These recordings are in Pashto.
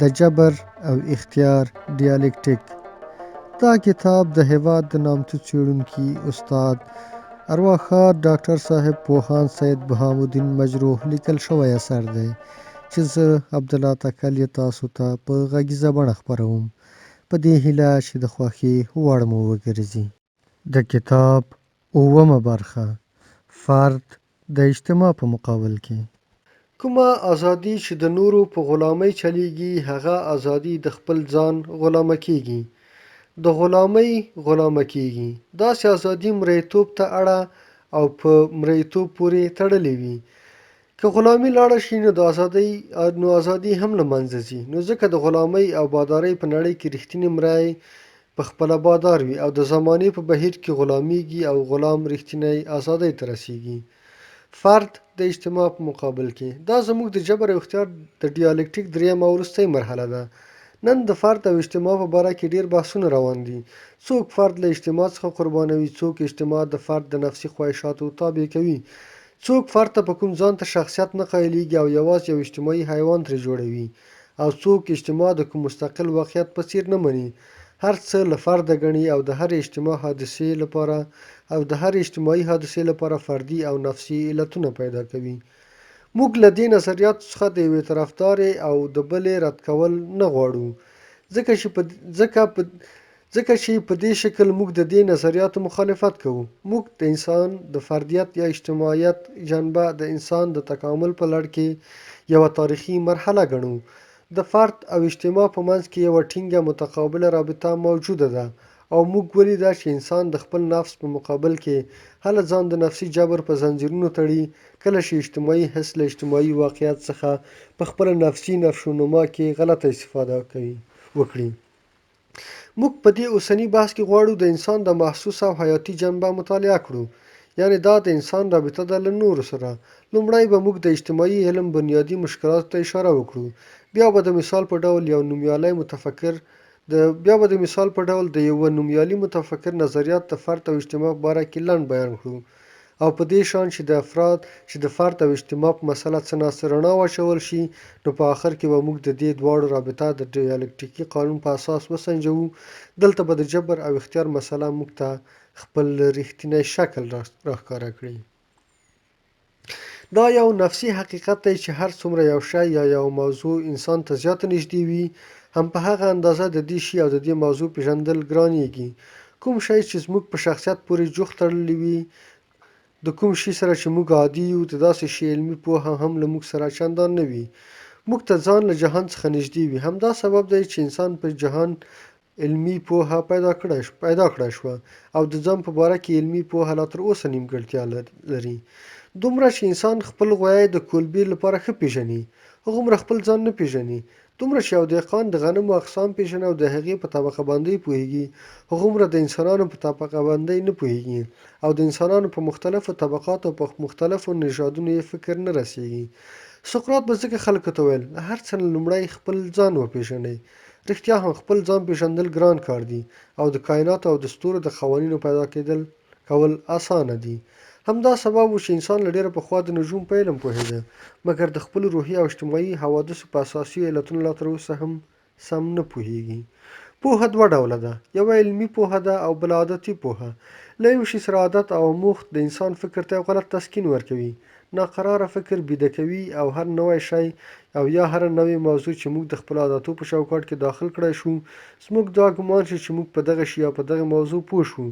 د جبر او اختیار ډیالکټیک. دا کتاب د هیواد د نامتو څېړونکي استاد ارواښاد ډاکټر صاحب پوهاند سید بهاالدین مجروح لیکل شوی اثر دی چې زه عبدالله تکل یې تاسو ته په غږیزه بڼه خپروم په دې هیله چې د خوښې وړ مو وګرځي. د کتاب اوومه برخه، فرد د اجتماع په مقابل کې. کومه ازادي چې د نورو په غلامۍ چلیږي، هغه ازادي د خپل ځان غلامه کیږي. د غلامۍ غلامه کیږي. داسې ازادي مریتوب ته اړه او په مریتوب پورې تړلې وي. که غلامي لاړه شي نو ازادي هم له منځه ځي. نو ځکه د غلامۍ او بادارۍ په نړۍ کې رښتینی مری په خپله بادار وي او د زمانې په بهیر کې غلامیږي او غلام رښتینی ازادۍ ته رسیږي. فرد د اجتماع په مقابل کې. دا زموږ د جبر او اختیار د ډیالکټیک دریمه او وروستۍ مرحله ده. نن د فرد او اجتماع په باره کې ډیر بحثونه روان دي. څوک فرد له اجتماع څخه قربانوي، څوک اجتماع د فرد د نفسي خواهشاتو تابع کوي، څوک فرد ته په کوم ځان ته شخصیت نه قایلېږي او یوازې یو اجتماعي حیوان ترې جوړوي، او څوک اجتماع د کوم مستقل واقعیت په څیر نه مني. هر څه له فرده ګڼي او د هرې اجتماعي حادثې لپاره فردي او نفسي علتونه پیدا کوي. موږ له دې نظریاتو څخه د یوې طرفدارې او د بلې رد کول نه غواړو، ځکه چې په دې شکل موږ د دې نظریاتو مخالفت کوو. موږ د انسان د فردیت یا اجتماعیت جنبه د انسان د تکامل په لړ کې یوه تاریخي مرحله ګڼو. د فرد او اجتماع په منځ کې یوه ټینګه متقابله رابطه موجوده ده او موږ ولیده چې انسان د خپل نفس په مقابل کې هله ځان د نفسي جبر په زنځیرونو تړي، کله چې اجتماعي حس له اجتماعي واقعیت څخه په خپله نفسي نشونما کې غلطه استفاده وکړي. موږ په دې اوسني بحث کې غواړو د انسان د محسوس او حیاتي جنبه مطالعه کړو، یعنې دا د انسان رابطه ده له نورو سره. لومړی به موږ د اجتماعي علم بنیادي مشکلاتو ته اشاره وکړو. بیا به د مثال په ډول د یوه نومیالي متفکر نظریات د فرد او اجتماع په باره کې لنډ بیان کړو، او په دې شان چې د فرد او اجتماع په مسله څه ناڅه رڼا واچول شي، نو په آخر کې به موږ د دې دواړو رابطه د ډیالکټیکي قانون په اساس وسنجوو. دلته به د جبر او اختیار مسله موږ ته خپل رښتینی شکل راښکاره کړي. دا یو نفسي حقیقت دی چې هر څومره یو شی یا یو موضوع انسان ته زیاته نږدې وي، هم په هغه اندازه د دې شي او د دې موضوع پیژندل ګرانیږي. کوم شی چې زموږ په شخصیت پورې جوخت تړلی وي، د کوم شي سره چې موږ عادي یو، د داسې شي علمي پوهه هم له موږ سره چندان نه وي. موږ ته ځان له جهان څخه نږدې وي. همدا سبب دی چې انسان په جهان علمي پوهه پیدا کړه شوه او د ځان په باره کې علمي پوهه لا تر اوسه نیمګړتیا لري. دومره چې انسان خپل غویی د کولبیر لپاره ښه پیژني، هغومره خپل ځان نه پیژني. دومره چې یو دهقان د غنمو اقسام پیژني او د هغې په طبقه بندۍ پوهیږي، هغومره د انسانانو په طبقه بندۍ نه پوهیږي او د انسانانو په مختلفو طبقاتو او په مختلفو نژادونو یې فکر نه رسیږي. سقراط به ځکه خلکو ته ویل: هر څه نه لومړی خپل ځان وپیژنئ. رښتیا هم خپل ځان پیژندل ګران کار دی او د کائناتو او د ستورو د قوانینو پیدا کول اسانه دي. همدا سبب و چې انسان له ډېره پخوا د نجوم په علم پوهېده، مګر د خپلو روحي او اجتماعي حوادثو په اساسي علتونو لا تر اوسه هم سم نه پوهېږي. پوهه دوه ډوله ده، یوه علمي پوهه ده او بله عادتي پوهه. له یو شي سره عادت او آموخت د انسان فکر ته یو غلط تسکین ورکوي، ناقراره فکر بیده کوي او هر نوی شی او یا هره نوې موضوع چې موږ د خپلو عادتو په چوکاټ کې داخل کړی شو، زموږ دا ګمان شي چې موږ په دغه شي یا په دغه موضوع پوه شو،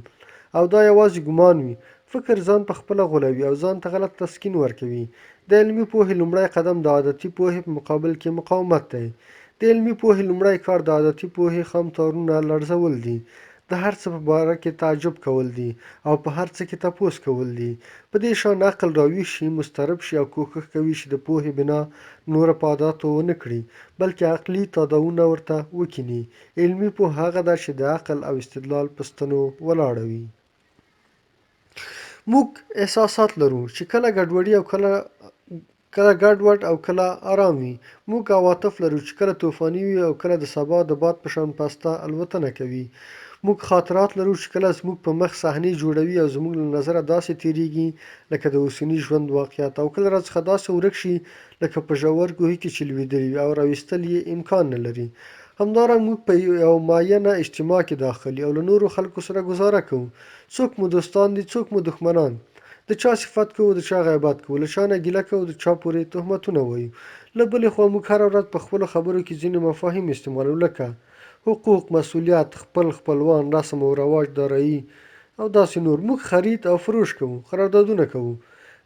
او دا یوازې ګمان وي. فکر ځان په خپله غولوي او ځان ته غلط تسکین ورکوي. د علمي پوهې لومړی قدم د عادتي پوهې په مقابل کې مقاومت دی. د علمي پوهې لومړی کار د عادتي پوهې خام تارونه لړزول دي، د هر څه په باره کې تعجب کول دي او په هر څه کې تپوس کول دي. په دې شان عقل راویښ شي، مضطرب شي او کوښښ کوي چې د پوهې بنا نوره په عاداتو ونه کړي، بلکې عقلي تاداوونه ورته وکیني. علمي پوهه هغه ده چې د عقل او استدلال په ستنو ولاړه وي. موږ احساسات لرو چې کله ګډوډ او کله آرام وي. موږ عواطف لرو چې کله طوفاني وي او کله د سبا د باد په شان پسته الوتنه کوي. موږ خاطرات لرو چې کله زموږ په مخ صحنې جوړوي او زموږ له نظره داسې تیریږي لکه د اوسني ژوند واقعیت، او کله راڅخه داسې ورک شي لکه په ژور کوهي کې چې لوېدلي وي او راویستل یې امکان نه لري. همدارنګه موږ په یو معینه اجتماع کې داخل یو او له نورو خلکو سره ګزاره کوو. څوک مو دوستان دي، څوک مو دښمنان. د چا صفت کوو، د چا غیبت کوو، له چا نه ګیله کوو، د چا پورې تهمتونه وایو. له بلې خوا موږ هره ورځ په خپلو خبرو کې ځینې مفاهیم استعمالوو لکه حقوق، مسؤلیت، خپلوان، رسم او رواج، دارایي او داسې نور. موږ خرید او فروش کوو، قراردادونه کوو.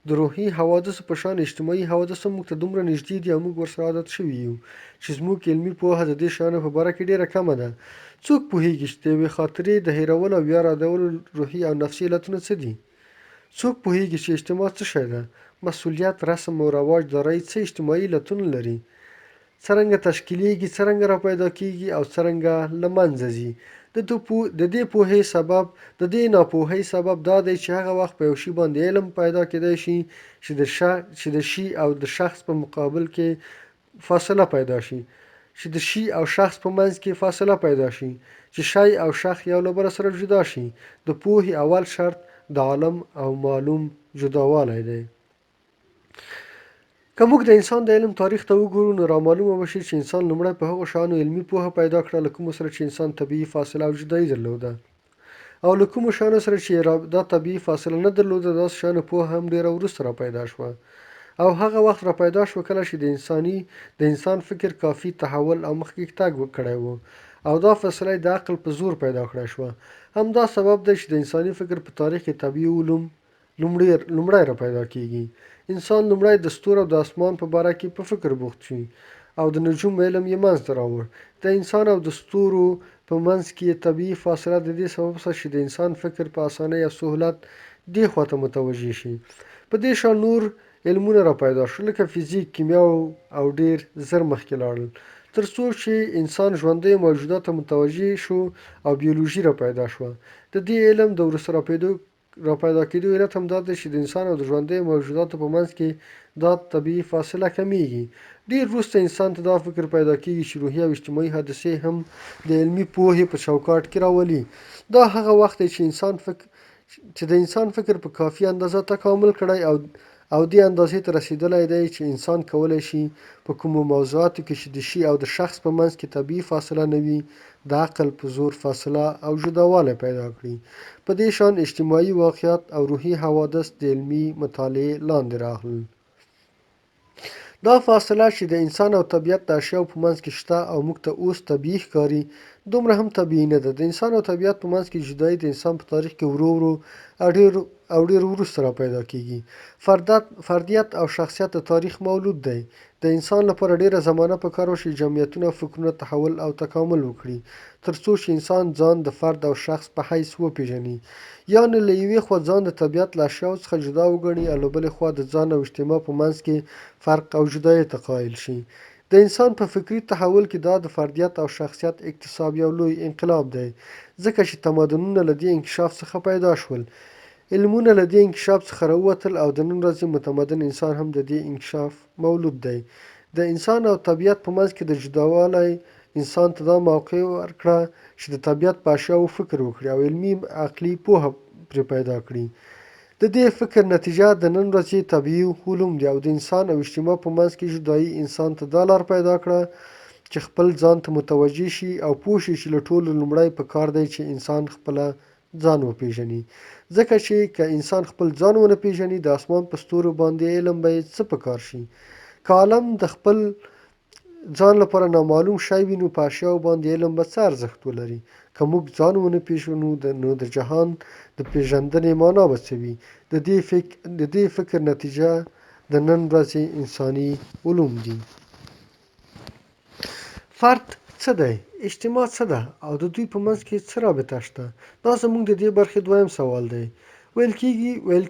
د روحي حوادثو په شان اجتماعي حوادث هم موږ ته دومره نږدې دي او موږ ورسره عادت شوي یو چې زموږ علمي پوهه د دې شیانو په باره کې ډېره کمه ده. څوک پوهیږي چې د یوې خاطرې د هېرولو او بیا رادولو روحي او نفسي علتونه څه دي؟ څوک پوهیږي چې اجتماع څه شی ده؟ مسؤلیت، رسم او رواج، دارایي څه اجتماعي علتونه لري؟ څرنګه تشکیلیږي، څرنګه راپیدا کیږي او څرنګه له منځه ځي؟ د دې ناپوهۍ سبب دا دی چې هغه وخت په یو شي باندې علم پیدا کېدای شي چې د شي او د شخص په مقابل کې فاصله پیدا شي، چې د شي او شخص په منځ کې فاصله پیدا شي، چې شی او شخص یو له بل سره جدا شي. د پوهې اول شرط د عالم او معلوم جداوالی دی. که موږ د انسان د علم تاریخ ته وګورو نو رامعلومه به شي چې انسان لومړی په هغو شیانو علمي پوهه پیدا کړه له کومو سره چې انسان طبیعي فاصله او جدایي درلوده، او له کومو شیانو سره چې دا طبیعي فاصله نه درلوده داسې شیانو پوهه هم ډېره وروسته راپیدا شوه. او هغه وخت راپیدا شوه کله چې د انسان فکر کافي تحول او مخکې تګ کړی و او دا فاصله د عقل په زور پیدا کړی شوه. همدا سبب دی چې د انساني فکر په تاریخ کې طبیعي علوم لومړی راپیدا کیږي. انسان لومړی د ستورو او د اسمان په باره کې په فکر بوخت شي او د نجوم علم یې منځته راوړ. د انسان او د ستورو په منځ کې طبیعي فاصله د دې سبب شوه چې د انسان فکر په اسانۍ او سهولت دې خواته متوجه شي. په دې شان نور علمونه راپیدا شول لکه فزیک، کیمیا او ډېر زر مخکې لاړل تر څو چې انسان ژوندیو موجوداتو ته متوجه شو او بیولوژي راپیدا شوه. د دې علم د وروسته راپیدا کېدو علت هم دا دی چې د انسان او د ژوندیو موجوداتو په منځ کې دا طبیعي فاصله کمیږي. ډېر وروسته انسان ته دا فکر پیدا کېږي چې روحي او اجتماعي حادثې هم د علمي پوهې په چوکاټ کې راولي. دا هغه وخت دی چې د انسان فکر په کافي اندازه تکامل کړی او دې اندازې ته رسیدلی دی چې انسان کولای شي په کومو موضوعاتو کې چې د شي او د شخص په منځ کې طبیعي فاصله نه وي د عقل په زور فاصله او جداوالی پیدا کړي. په دې شان اجتماعي واقعیت او روحي حوادث د علمي مطالعې لاندې راغلل. دا فاصله چې د انسان او طبیعت د اشیاو په منځ کې شته او موږ ته اوس طبیعي ښکاري دومره هم طبیعي نه ده. د انسان او طبیعت په منځ کې جدایي د انسان په تاریخ کې ورو ورو او ډېر وروسته راپیدا کېږي. فردیت او شخصیت د تاریخ مولود دی. د انسان لپاره ډېره زمانه پکار وه چې جمعیتونه او فکرونه تحول او تکامل وکړي تر څو چې انسان ځان د فرد او شخص په حیث وپېژني، یعنې له یوې خوا ځان د طبیعت له اشیاو څخه جدا وګڼي او له بلې خوا د ځان او اجتماع په منځ کې فرق او جدایۍ ته قایل شي. د انسان په فکري تحول کې دا د فردیت او شخصیت اکتساب یو لوی انقلاب دی ځکه چې تمدنونه له دې انکشاف څخه پیدا شول، علمونه له دې انکشاف څخه راووتل او د نن ورځې متمدن انسان هم د دې انکشاف مولود دی. د انسان او طبیعت په منځ کې د جداوالی انسان ته دا موقع ورکړه چې د طبیعت په اشیاو فکر وکړي او علمي عقلي پوهه پرې پیدا کړي. د دې فکر نتیجه د نن ورځې طبیعي علوم دي او د انسان او اجتماع په منځ کې جدایي انسان ته دا لار پیدا کړه چې خپل ځان ته متوجه شي او پوه شي چې له ټولو لومړی پکار دی چې انسان خپله ځان وپېژني. ځکه چې که انسان خپل ځان ونه پېژني د اسمان په ستورو باندې علم به یې څه پکار شي؟ که عالم د خپل ځان لپاره نامعلوم شی وي نو په اشیاو باندې علم به څه ارزښت ولري؟ که موږ ځان ونه پېژنو نو د جهان د پېژندنې معنا به څه وي؟ د دې فکر نتیجه د نن ورځې انساني علوم دي. فرد څه دی؟ اجتماع څه ده؟ او د دوی په منځ کې څه رابطه شته؟ دا زموږ د دې برخې دویم سوال دی. ویل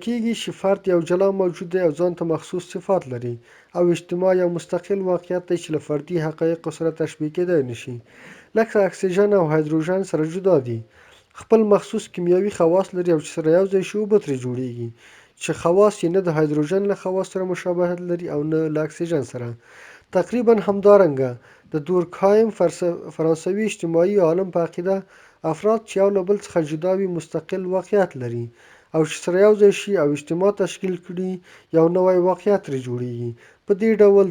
کېږي چې فرد یو جلا موجود دی او ځان ته مخصوص صفات لري او اجتماع یو مستقل واقعیت دی چې له فردي حقایقو سره تشبیه کېدای نشي. لکه اکسیجن او هایدروجن سره جدا دي، خپل مخصوص کیمیاوي خواص لري او چې سره یو ځای شي اوبه ترې جوړیږي چې خواص یې نه د هایدروجن له خواصو سره مشابهت لري او نه له اکسیجن سره. تقریبا همدارنګه د دورکهایم فرانسوي اجتماعي عالم په عقیده افراد چې یو له بل څخه جدا وي مستقل واقعیت لري او چې سره یو ځای شي او اجتماع تشکیل کړي یو نوی واقعیت ترې جوړیږي. په دې ډول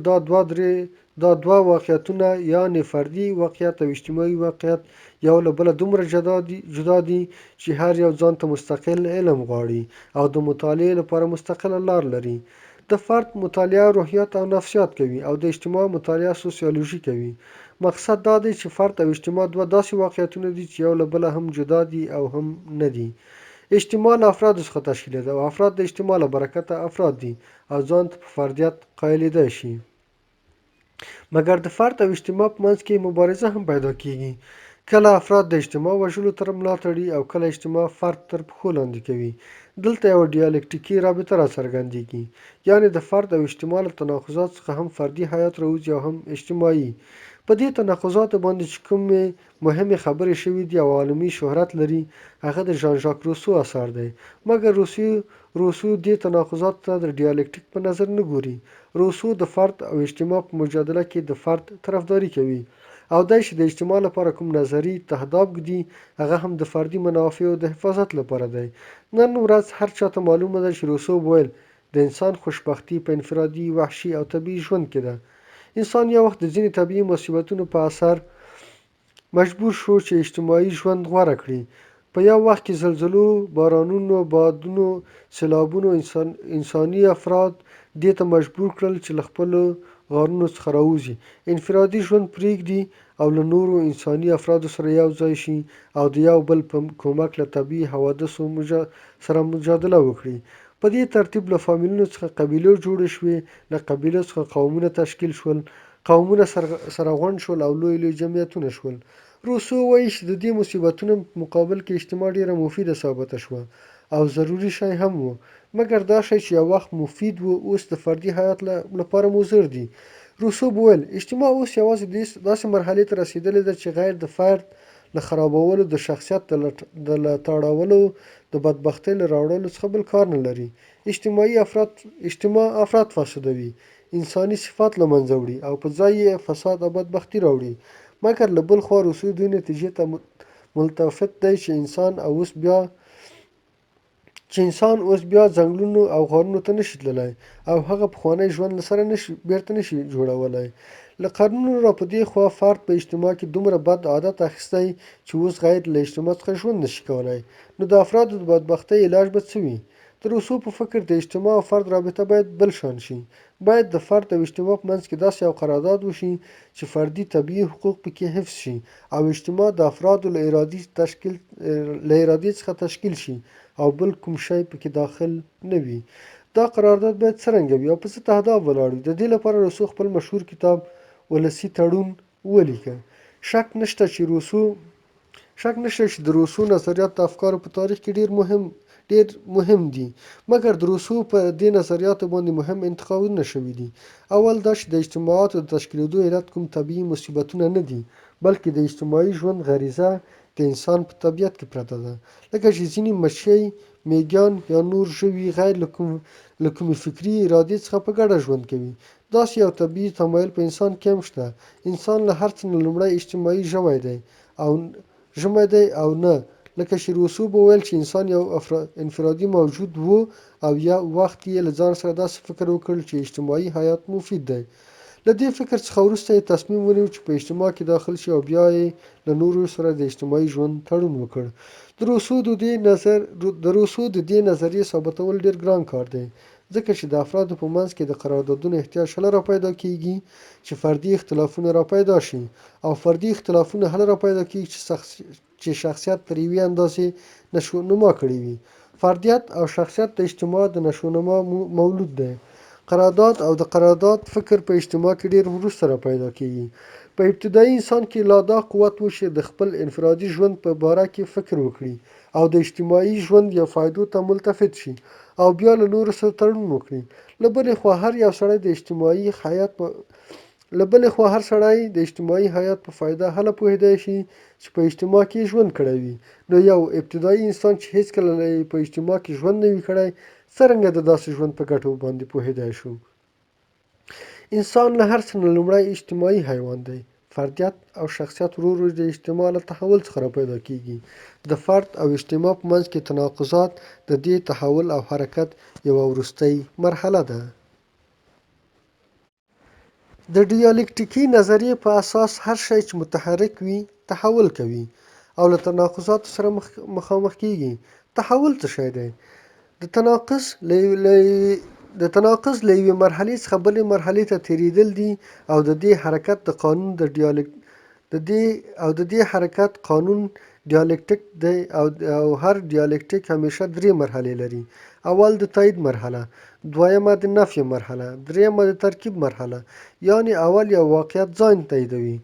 دا دوه واقعیتونه یعنې فردي واقعیت او اجتماعي واقعیت یو له بله دومره جدا دي چې هر یو ځان ته مستقل علم غواړي او د مطالعې لپاره مستقله لار لري. د فرد مطالعه روحیات او نفسیات کوي او د اجتماع مطالعه سوسیولوژي کوي. مقصد دا دی چې فرد او اجتماع دوه داسې واقعیتونه دي چې یو له بله هم جدا دي او هم نه دي. اجتماع له افرادو څخه تشکیلیږي او افراد د اجتماع له برکته افراد دي او ځان ته په فردیت قایلېدای شي. مګر د فرد او اجتماع په منځ کې مبارزه هم پیدا کیږي. کله افراد د اجتماع وژلو تر ملا تړي او کله اجتماع فرد تر پښو لاندې کوي. دلته یوه ډیالکټیکي رابطه راڅرګندیږي، یعنې د فرد او اجتماع له تناقضاتو څخه هم فردي حیات راوځي او هم اجتماعي. په دې تناقضاتو باندې چې کومې مهمې خبرې شوي دي او عالمي شهرت لري هغه د ژان ژاک روسو اثر دی. مګر روسو دې تناقضاتو ته د ډیالکټیک په نظر نه ګوري. روسو د فرد او اجتماع په مجادله کې د فرد طرفداري کوي او دی چې د اجتماع لپاره کوم نظري تهداب ږدي هغه هم د فردي منافعو د حفاظت لپاره دی. نن ورځ هر چاته معلومه ده چې روسو ویل د انسان خوشبختي په انفرادي، وحشي او طبیعي ژوند کې ده. انسان یو وخت د ځینې طبیعي مصیبتونو په اثر مجبور شو چې اجتماعي ژوند غوره کړي. په یو وخت کې زلزلو، بارانونو، بادونو، سیلابونو انساني افراد دې ته مجبور کړل چې له خپلو غارونو څخه راوځي، انفرادي ژوند پرېږدي او له نورو انساني افرادو سره یو ځای شي او د یو بل په کومک له طبیعي حوادثو سره مجادله وکړي. په دې ترتیب له فامیلونو څخه قبیلې جوړې شوې، له قبیلو څخه قومونه تشکیل شول، قومونه سره غونډ شول او لوی جمعیتونه شول. روسو وایي چې د دې مصیبتونو په مقابل کې اجتماع ډیره مفیده ثابته شوه او ضروري شی هم و. مګر دا شی چې یو وخت مفید و اوس د فردي حیات لپاره مضر دی. روسو وویل اجتماع اوس یوازې داسې مرحلې ته رسیدلې ده چې غیر د فرد له خرابولو، د شخصیت د له تاړولو، د بدبختۍ له راوړلو څخه بل کار نه لري. اجتماع افراد فاسدوي، انساني صفات له منځه وړي او په ځای یې فساد او بدبختي راوړي. مګر له بل خوا روسو دې نتیجې ته ملتفت دی چې انسان اوس بیا ځنګلونو او غارونو ته نشي تللی او هغه پخوانی ژوند له سره بیرته نشي جوړولی. له قرنونو را په دې خوا فرد په اجتماع کې دومره بد عادت اخیستی چې اوس غیر له اجتماع څخه ژوند نشي کولی. نو د افرادو د بدبختۍ علاج به څه وي؟ د روسو په فکر د اجتماع او فرد رابطه باید بل شان شي. باید د فرد او اجتماع په منځ کې داسې یو قرارداد وشي چې فردي طبیعي حقوق پکې حفظ شي او اجتماع د افرادو له ارادې څخه تشکیل شي او بل کوم شی پکې داخل نه وي. دا قرارداد باید څرنګه وي او په څه تهداب ولاړ وي؟ د دې لپاره روسو خپل مشهور کتاب ولسي تړون ولیکه. شک نشته چې د روسو نظریات د افکارو په تاریخ کې ډیر مهم دي. مګر د روسو په دې نظریاتو باندې مهم انتقادونه شوي دي. اول دا چې د اجتماعاتو د تشکیلېدو علت کوم طبیعي مصیبتونه نه دي، بلکې د اجتماعي ژوند غریزه د انسان په طبیعت کې پرته ده. لکه چې ځینې مچۍ، میږیان یا نور ژوي غیر له کومې فکري ارادې څخه په ګډه ژوند کوي. داسې یو طبیعي تمایل په انسان کې هم شته. انسان له هر څه نه لومړی اجتماعي ژوی دی او نه لکه چې روسو به ویل چې انسان یو انفرادي موجود و او یو وخت یې له ځان سره داسې فکر وکړ چې اجتماعي حیات مفید دی. له دې فکر څخه وروسته یې تصمیم ونیو چې په اجتماع کې داخل شي او بیا یې له نورو سره د اجتماعي ژوند تړون وکړ. د روسو د دې نظریې ثابتول ډیر ګران کار دی، ځکه چې د افرادو په منځ کې د قراردادونو احتیاج هله را پیدا کیږي چې فردي اختلافونه را پیدا شي او فردي اختلافونه هله را پیدا کیږي چې شخصیت تر یوې اندازې نشونما کړی وي. فردیت او شخصیت د اجتماع د نشونما مولود دی. قرارداد او د قرارداد فکر په اجتماع کې ډیر وروسته را پیدا کیږي. په ابتدایي انسان کې لا دا قوت و چې د خپل انفرادي ژوند په باره کې فکر وکړي او د اجتماعي ژوند یا فایدو ته ملتفت شي او بیا له نورو سره تړون وکړي. له بلې خوا هر سړی د اجتماعي حیات په فایده هله پوهېدای شي چې په اجتماع کې ژوند کړی وي. نو یو ابتدایي انسان چې هیڅکله په اجتماع کې ژوند نه وي کړی څرنګه د داسې ژوند په ګټو باندې پوهېدای شو؟ انسان له هر څه نه لومړی اجتماعي حیوان دی. فردیت او شخصیت ورو ورو د اجتماع له تحول څخه راپیدا کېږي. د فرد او اجتماع په منځ کې تناقضات د دې تحول او حرکت یوه وروستۍ مرحله ده. د ډیالکټیکي نظریې په اساس هر شی چې متحرک وي تحول کوي او له تناقضاتو سره مخامخ کېږي. تحول څه شی دی؟ د تناقض له یوې مرحلې څخه بلې مرحلې ته تېرېدل دي او د دې حرکت قانون ډیالکټیک دی او هر ډیالکټیک همیشه درې مرحلې لري. اول د تایید مرحله، دویمه د نفي مرحله، دریمه د ترکیب مرحله. یعنې اول یو واقعیت ځان تاییدوي،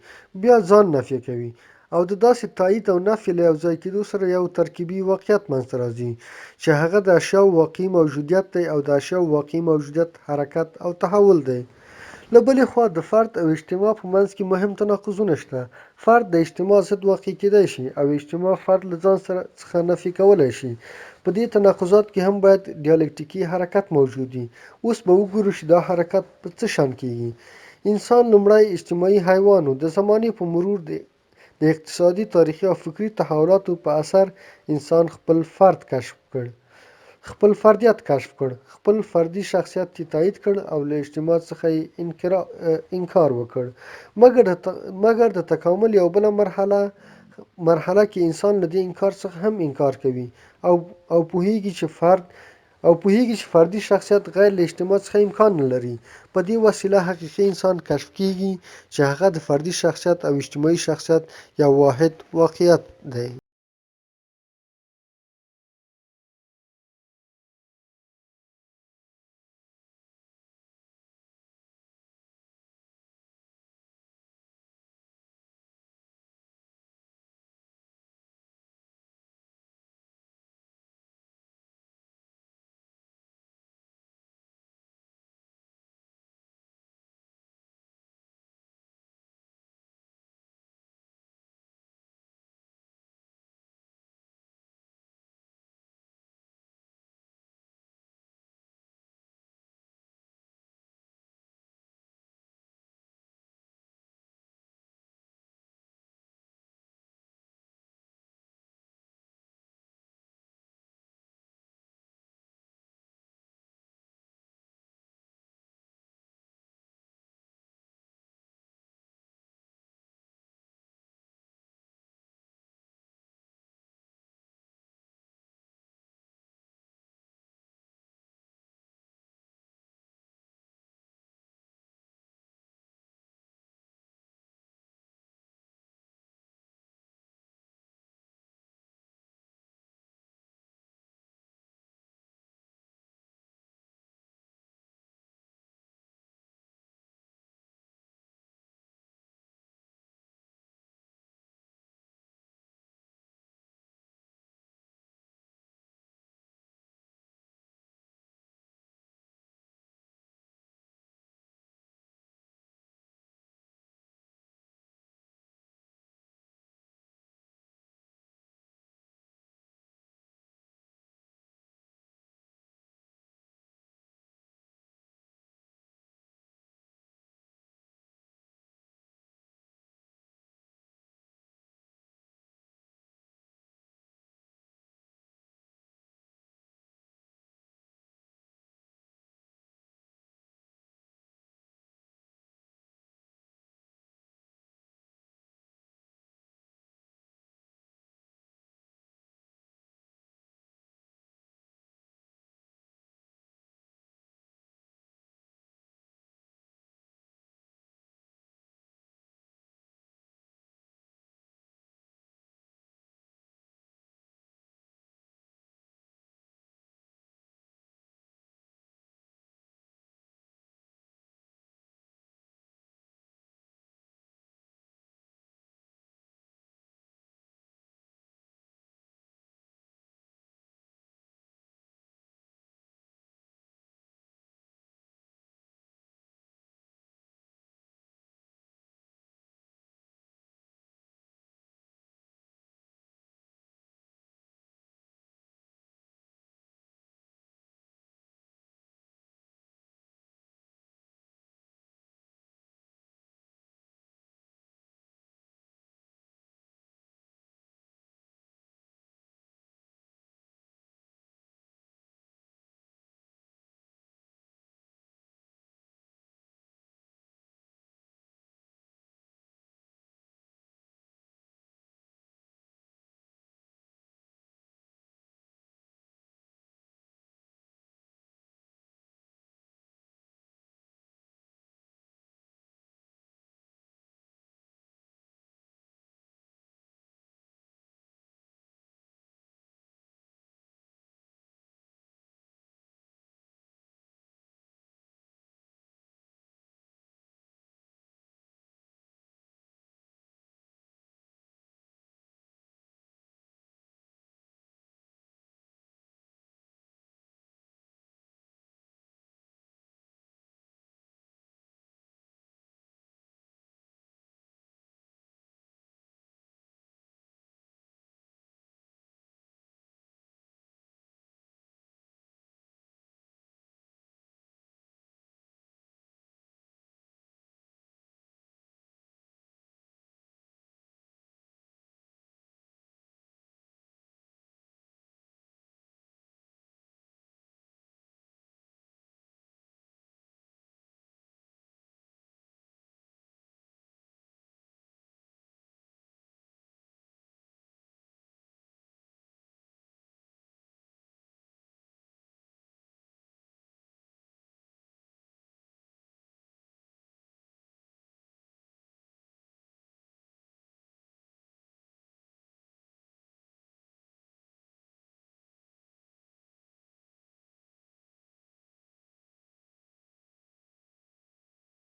بیا ځان نفي کوي او د داسې تایید او نفي له یوځای کېدو سره یو ترکیبي واقعیت منځته راځي چې هغه د اشیاو واقعي موجودیت دی او د اشیاو واقعي موجودیت حرکت او تحول دی. له بلې خوا د فرد او اجتماع په منځ کې مهم تناقضونه شته. فرد د اجتماع ضد واقع کېدای شي او اجتماع فرد له ځان څخه نفي کولی شي. په دې تناقضاتو کې هم باید ډیالکټیکي حرکت موجود وي. اوس به وګورو چې دا حرکت په څه شان کېږي. انسان لومړی اجتماعي حیوان و. د زمانې په مرور د اقتصادي، تاریخي او فکري تحولاتو په اثر انسان خپل فردیت کشف کړ، خپل فردي شخصیت یې تایید کړ او له اجتماع څخه یې انکار وکړ. مګر د تکامل یو بله مرحله کې انسان له دې انکار څخه هم انکار کوي او پوهیږي چې فردي شخصیت غیر له اجتماع څخه امکان نه لري. په دې وسیله حقیقي انسان کشف کېږي چې هغه د فردي شخصیت او اجتماعي شخصیت یو واحد واقعیت دی.